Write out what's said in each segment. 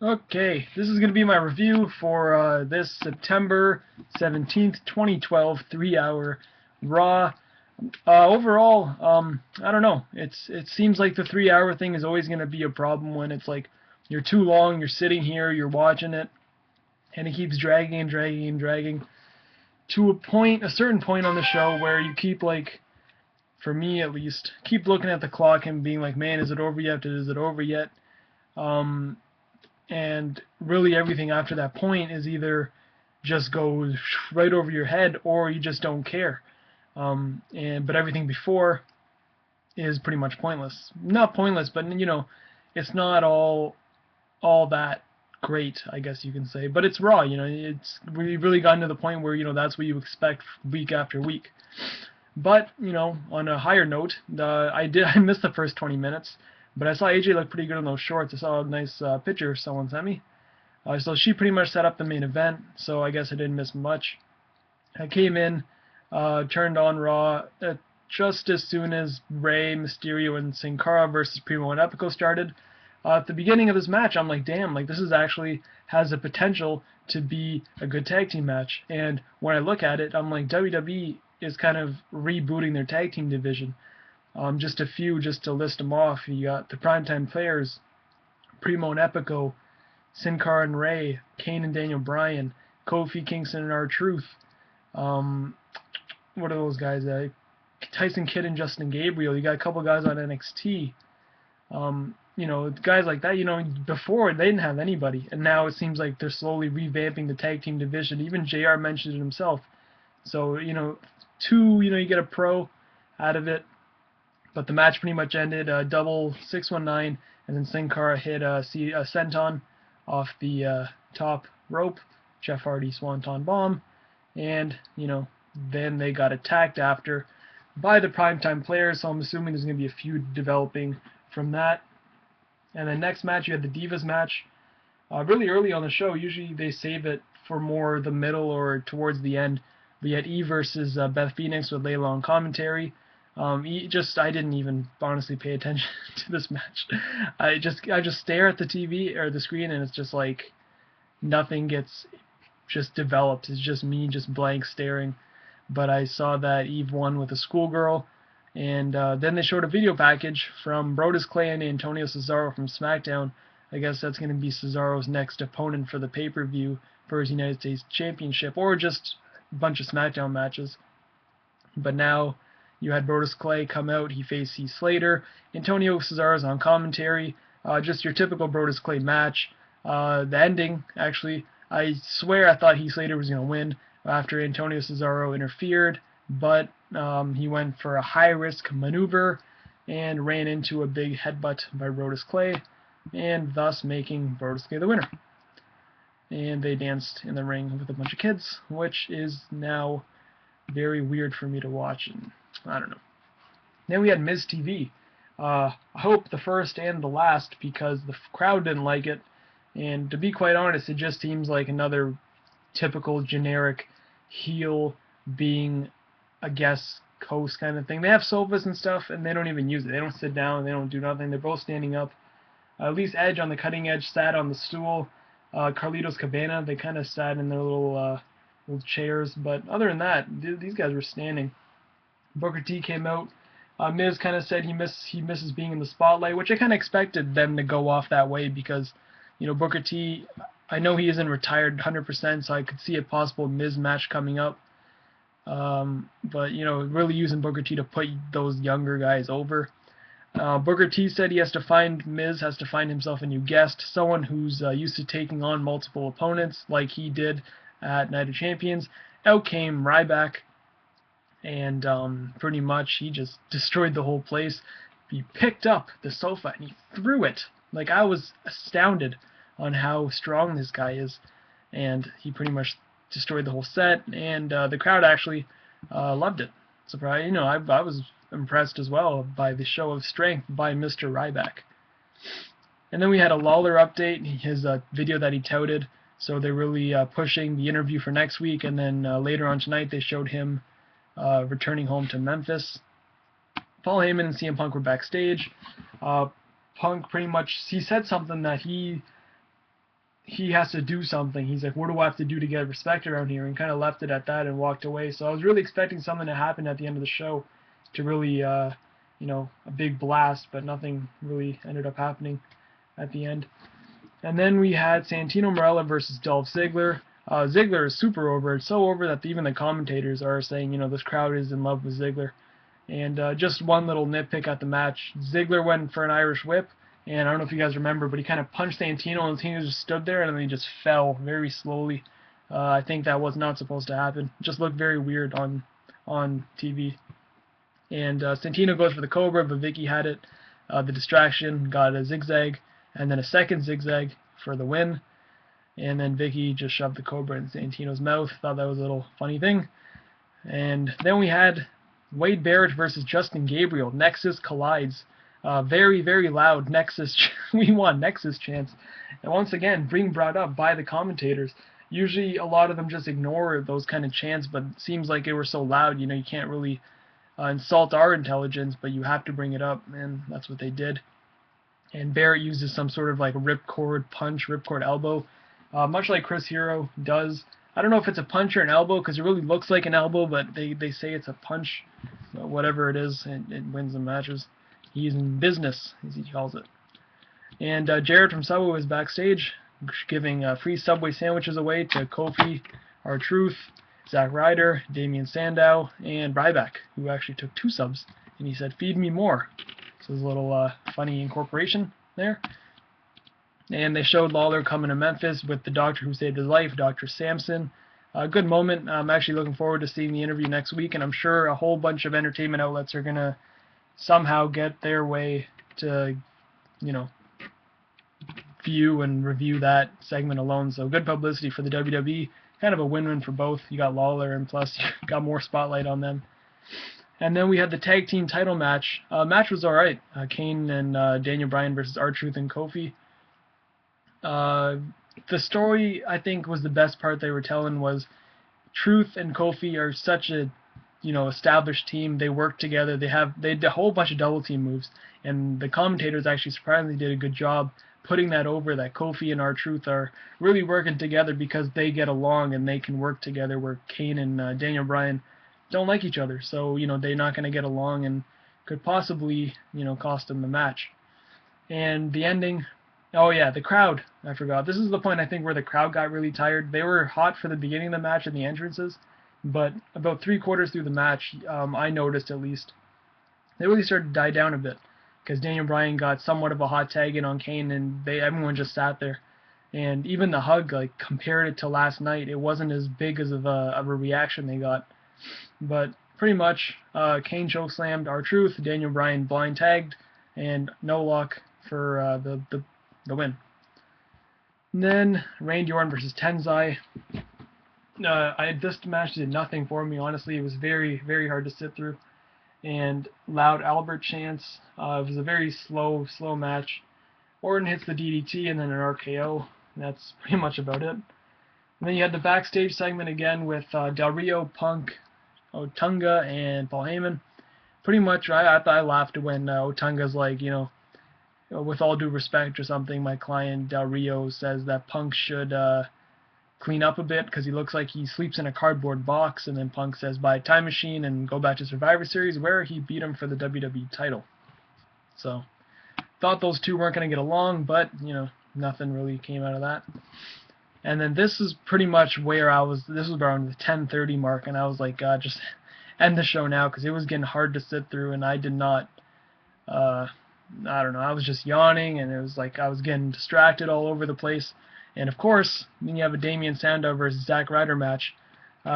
Okay, this is going to be my review for this September 17th, 2012 3-hour Raw. Overall, I don't know. It seems like the 3-hour thing is always going to be a problem when it's like you're too long, you're sitting here, you're watching it, and it keeps dragging and dragging and dragging to a certain point on the show where you keep like, for me at least, keep looking at the clock and being like, man, is it over yet? Is it over yet? And really everything after that point is either just goes right over your head or you just don't care. But everything before is pretty much pointless. Not pointless, but it's not all that great, I guess you can say. But it's Raw, we've really gotten to the point where that's what you expect week after week. But on a higher note, I missed the first 20 minutes. But I saw AJ look pretty good in those shorts. I saw a nice picture someone sent me. So she pretty much set up the main event, so I guess I didn't miss much. I came in, turned on Raw just as soon as Rey Mysterio and Cara versus Primo and Epico started. At the beginning of this match, I'm like, damn, like this is actually has the potential to be a good tag team match. And when I look at it, I'm like, WWE is kind of rebooting their tag team division. Just a few, just to list them off. You got the primetime players, Primo and Epico, Sin Cara and Rey, Kane and Daniel Bryan, Kofi, Kingston and R-Truth. What are those guys? Tyson Kidd and Justin Gabriel. You got a couple guys on NXT. Guys like that. Before they didn't have anybody, and now it seems like they're slowly revamping the tag team division. Even JR mentioned it himself. So you get a pro out of it. But the match pretty much ended double 619, and then Sin Cara hit a senton off the top rope, Jeff Hardy swanton bomb, and then they got attacked after by the primetime players. So I'm assuming there's going to be a feud developing from that. And then next match you had the Divas match, really early on the show. Usually they save it for more the middle or towards the end. We had Eve versus Beth Phoenix with Layla on commentary. I didn't even honestly pay attention to this match. I just stare at the TV or the screen, and it's just like nothing gets just developed. It's just me just blank staring. But I saw that Eve won with a schoolgirl, and then they showed a video package from Brodus Clay and Antonio Cesaro from SmackDown. I guess that's going to be Cesaro's next opponent for the pay-per-view for his United States Championship, or just a bunch of SmackDown matches. But now you had Brodus Clay come out. He faced Heath Slater. Antonio Cesaro's on commentary. Just your typical Brodus Clay match. The ending, actually, I swear I thought Heath Slater was going to win after Antonio Cesaro interfered, but he went for a high-risk maneuver and ran into a big headbutt by Brodus Clay, and thus making Brodus Clay the winner. And they danced in the ring with a bunch of kids, which is now very weird for me to watch, and I don't know. Then we had Miz TV. I hope the first and the last, because the crowd didn't like it, and to be quite honest, it just seems like another typical generic heel being a guest host kind of thing. They have sofas and stuff, and they don't even use it. They don't sit down, they don't do nothing. They're both standing up. At least Edge on the cutting edge sat on the stool. Carlitos Cabana, they kind of sat in their little chairs, but other than that, these guys were standing. Booker T came out. Miz kind of said he misses being in the spotlight, which I kind of expected them to go off that way because, Booker T, I know he isn't retired 100%, so I could see a possible Miz match coming up. But, really using Booker T to put those younger guys over. Booker T said Miz has to find himself a new guest, someone who's used to taking on multiple opponents like he did at Night of Champions. Out came Ryback, and pretty much he just destroyed the whole place. He picked up the sofa and he threw it. Like, I was astounded on how strong this guy is, and he pretty much destroyed the whole set, and the crowd actually loved it. Surprise, I was impressed as well by the show of strength by Mr. Ryback. And then we had a Lawler update, his video that he touted, so they're really pushing the interview for next week, and then later on tonight they showed him returning home to Memphis. Paul Heyman and CM Punk were backstage. Punk pretty much, he said something that he he has to do something. He's like, what do I have to do to get respect around here? And kind of left it at that and walked away. So I was really expecting something to happen at the end of the show to really, you know, a big blast, but nothing really ended up happening at the end. And then we had Santino Marella versus Dolph Ziggler. Ziggler is super over. It's so over that even the commentators are saying, you know, this crowd is in love with Ziggler. And just one little nitpick at the match. Ziggler went for an Irish whip. And I don't know if you guys remember, but he kind of punched Santino, and Santino just stood there, and then he just fell very slowly. I think that was not supposed to happen. It just looked very weird on TV. And Santino goes for the Cobra, but Vicky had it. The distraction got a zigzag, and then a second zigzag for the win. And then Vicky just shoved the Cobra in Santino's mouth. Thought that was a little funny thing. And then we had Wade Barrett versus Justin Gabriel. Nexus collides. Very, very loud Nexus. We want Nexus chants. And once again, being brought up by the commentators. Usually a lot of them just ignore those kind of chants, but it seems like they were so loud, you know, you can't really insult our intelligence, but you have to bring it up, and that's what they did. And Barrett uses some sort of like ripcord punch, ripcord elbow, much like Chris Hero does. I don't know if it's a punch or an elbow, because it really looks like an elbow, but they say it's a punch. So whatever it is, it wins the matches. He's in business, as he calls it. And Jared from Subway was backstage, giving free Subway sandwiches away to Kofi, R-Truth, Zack Ryder, Damien Sandow, and Ryback, who actually took 2 subs. And he said, "Feed me more." So there's a little funny incorporation there. And they showed Lawler coming to Memphis with the doctor who saved his life, Dr. Samson. A good moment. I'm actually looking forward to seeing the interview next week, and I'm sure a whole bunch of entertainment outlets are going to somehow get their way to, you know, view and review that segment alone. So good publicity for the WWE. Kind of a win-win for both. You got Lawler, and plus you got more spotlight on them. And then we had the tag team title match. Match was alright. Kane and Daniel Bryan versus R-Truth and Kofi. The story, I think, was the best part they were telling. Was Truth and Kofi are such a, you know, established team. They work together. They did a whole bunch of double team moves, and the commentators actually surprisingly did a good job putting that over, that Kofi and R-Truth are really working together because they get along and they can work together, where Kane and Daniel Bryan don't like each other. So, you know, they're not going to get along and could possibly, you know, cost them the match. And the ending, oh yeah, the crowd, I forgot. This is the point, I think, where the crowd got really tired. They were hot for the beginning of the match and the entrances, but about 3/4 through the match, I noticed at least, they really started to die down a bit, because Daniel Bryan got somewhat of a hot tag in on Kane, and everyone just sat there. And even the hug, like, compared it to last night, it wasn't as big as of a reaction they got. But pretty much, Kane chokeslammed R-Truth, Daniel Bryan blind tagged, and no luck for the win. And then Randy Orton versus Tensai. This match did nothing for me, honestly. It was very, very hard to sit through. And loud Albert chants. It was a very slow match. Orton hits the DDT and then an RKO. That's pretty much about it. And then you had the backstage segment again with Del Rio, Punk, Otunga, and Paul Heyman. Pretty much, I laughed when Otunga's like, you know, with all due respect or something, my client Del Rio says that Punk should clean up a bit because he looks like he sleeps in a cardboard box, and then Punk says buy a time machine and go back to Survivor Series where he beat him for the WWE title. So thought those two weren't going to get along, but you know, nothing really came out of that. And then this is pretty much where this was around the 10:30 mark, and I was like, God, just end the show now, because it was getting hard to sit through, and I did not, I don't know, I was just yawning, and it was like I was getting distracted all over the place. And of course, then you have a Damien Sandow versus Zack Ryder match.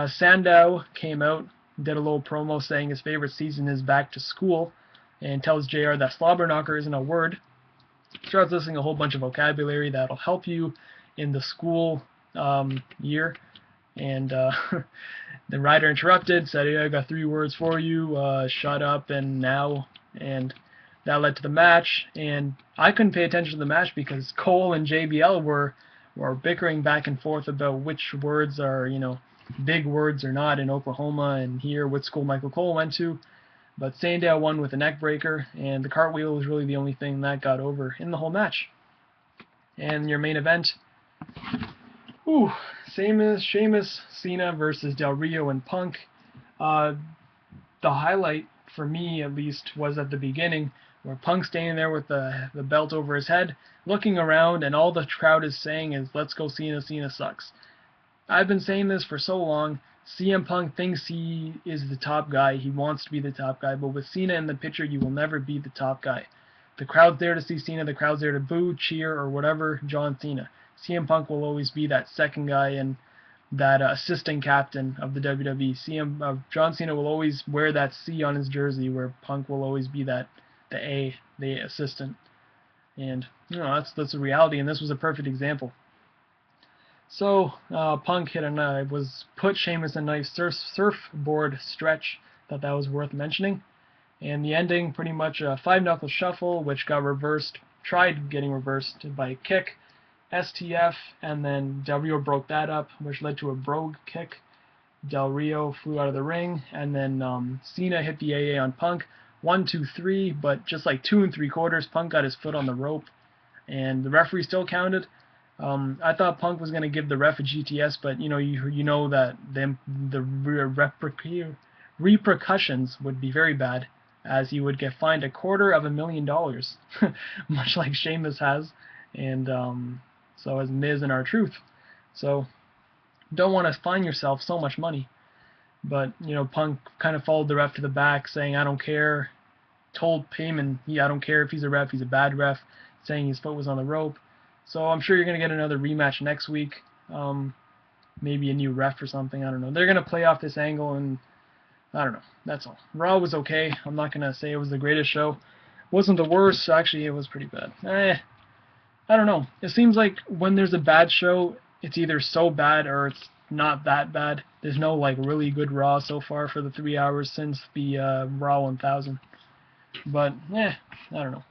Sandow came out, did a little promo saying his favorite season is back to school, and tells JR that slobber knocker isn't a word. Starts listing a whole bunch of vocabulary that'll help you in the school year. And then Ryder interrupted, said, yeah, I got 3 words for you, shut up and now. And that led to the match, and I couldn't pay attention to the match because Cole and JBL were bickering back and forth about which words are, you know, big words or not in Oklahoma and here, what school Michael Cole went to. But Sandow won with a neck breaker, and the cartwheel was really the only thing that got over in the whole match. And your main event, Ooh, Sheamus, Cena versus Del Rio and Punk. Uh, the highlight, for me at least, was at the beginning, where Punk's standing there with the belt over his head, looking around, and all the crowd is saying is, "Let's go Cena, Cena sucks." I've been saying this for so long. CM Punk thinks he is the top guy. He wants to be the top guy, but with Cena in the picture, you will never be the top guy. The crowd's there to see Cena. The crowd's there to boo, cheer, or whatever John Cena. CM Punk will always be that second guy and that assistant captain of the WWE. John Cena will always wear that C on his jersey, where Punk will always be the A, the assistant. And that's a reality, and this was a perfect example. So Punk put Sheamus in a nice surfboard stretch. Thought that was worth mentioning. And the ending, pretty much a 5-knuckle shuffle, which got reversed, tried getting reversed by a kick, STF, and then Del Rio broke that up, which led to a brogue kick. Del Rio flew out of the ring, and then Cena hit the AA on Punk. 1, 2, 3, but just like 2 3/4, Punk got his foot on the rope, and the referee still counted. I thought Punk was going to give the ref a GTS, but you know that the repercussions would be very bad, as he would get fined $250,000, much like Sheamus has, and so has Miz and R-Truth. So don't want to fine yourself so much money. But Punk kind of followed the ref to the back, saying, "I don't care." Told Payman, I don't care if he's a ref, he's a bad ref, saying his foot was on the rope. So I'm sure you're going to get another rematch next week. Maybe a new ref or something. I don't know. They're going to play off this angle, and I don't know. That's all. Raw was okay. I'm not going to say it was the greatest show. It wasn't the worst. Actually, it was pretty bad. I don't know. It seems like when there's a bad show, it's either so bad or it's not that bad. There's no like really good Raw so far for the 3 hours since the Raw 1000. But I don't know.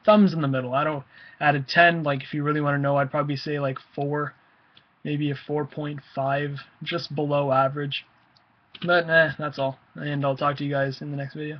Thumbs in the middle. I don't. Out of 10, like if you really want to know, I'd probably say like 4, maybe a 4.5, just below average. But that's all. And I'll talk to you guys in the next video.